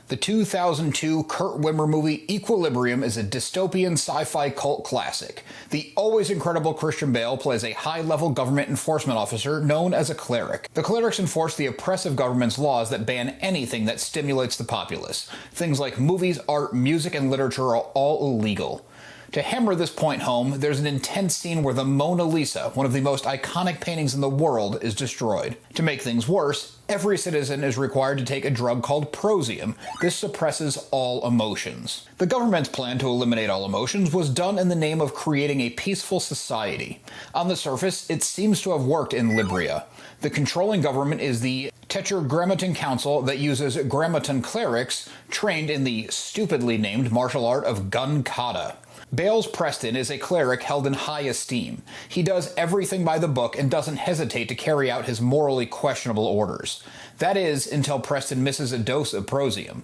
The 2002 Kurt Wimmer movie Equilibrium is a dystopian sci-fi cult classic. The always incredible Christian Bale plays a high-level government enforcement officer known as a cleric. The clerics enforce the oppressive government's laws that ban anything that stimulates the populace. Things like movies, art, music, and literature are all illegal. To hammer this point home, there's an intense scene where the Mona Lisa, one of the most iconic paintings in the world, is destroyed. To make things worse, every citizen is required to take a drug called Prozium. This suppresses all emotions. The government's plan to eliminate all emotions was done in the name of creating a peaceful society. On the surface, it seems to have worked in Libria. The controlling government is the Tetragrammaton Council that uses grammaton clerics trained in the stupidly named martial art of Gun Kata. Bale's Preston is a cleric held in high esteem. He does everything by the book and doesn't hesitate to carry out his morally questionable orders. That is, until Preston misses a dose of Prozium.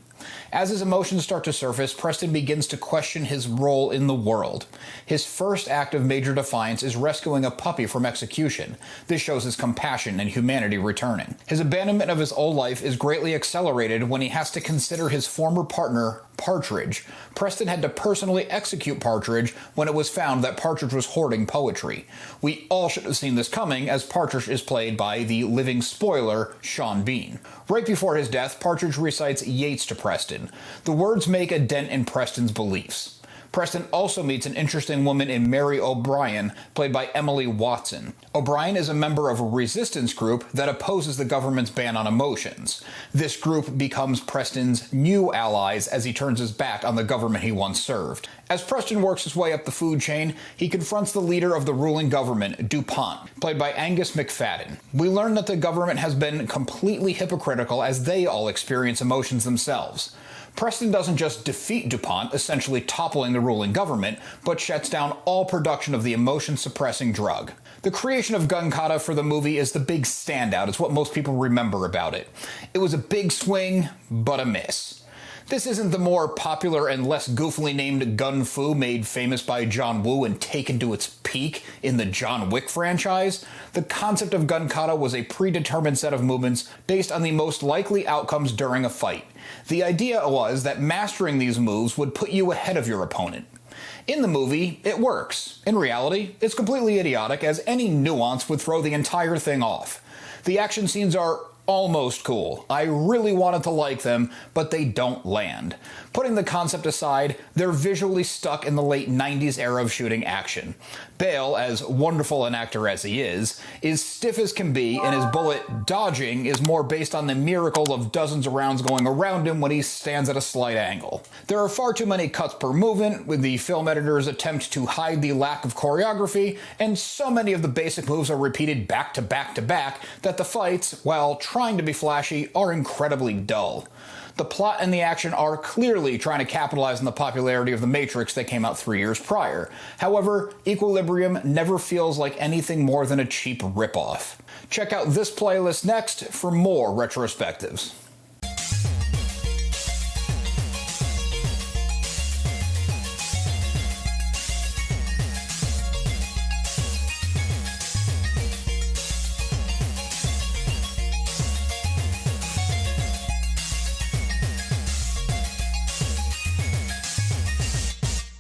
As his emotions start to surface, Preston begins to question his role in the world. His first act of major defiance is rescuing a puppy from execution. This shows his compassion and humanity returning. His abandonment of his old life is greatly accelerated when he has to consider his former partner, Partridge. Preston had to personally execute Partridge when it was found that Partridge was hoarding poetry. We all should have seen this coming, as Partridge is played by the living spoiler, Sean Bean. Right before his death, Partridge recites Yeats to Preston. The words make a dent in Preston's beliefs. Preston also meets an interesting woman in Mary O'Brien, played by Emily Watson. O'Brien is a member of a resistance group that opposes the government's ban on emotions. This group becomes Preston's new allies as he turns his back on the government he once served. As Preston works his way up the food chain, he confronts the leader of the ruling government, DuPont, played by Angus McFadden. We learn that the government has been completely hypocritical as they all experience emotions themselves. Preston doesn't just defeat DuPont, essentially toppling the ruling government, but shuts down all production of the emotion-suppressing drug. The creation of Gun Kata for the movie is the big standout. It's what most people remember about it. It was a big swing, but a miss. This isn't the more popular and less goofily named Gun Fu made famous by John Woo and taken to its peak in the John Wick franchise. The concept of Gun Kata was a predetermined set of movements based on the most likely outcomes during a fight. The idea was that mastering these moves would put you ahead of your opponent. In the movie, it works. In reality, it's completely idiotic, as any nuance would throw the entire thing off. The action scenes are almost cool. I really wanted to like them, but they don't land. Putting the concept aside, they're visually stuck in the late 90s era of shooting action. Bale, as wonderful an actor as he is stiff as can be, and his bullet dodging is more based on the miracle of dozens of rounds going around him when he stands at a slight angle. There are far too many cuts per movement, with the film editor's attempt to hide the lack of choreography, and so many of the basic moves are repeated back to back to back that the fights, while trying to be flashy, are incredibly dull. The plot and the action are clearly trying to capitalize on the popularity of The Matrix that came out 3 years prior. However, Equilibrium never feels like anything more than a cheap ripoff. Check out this playlist next for more retrospectives.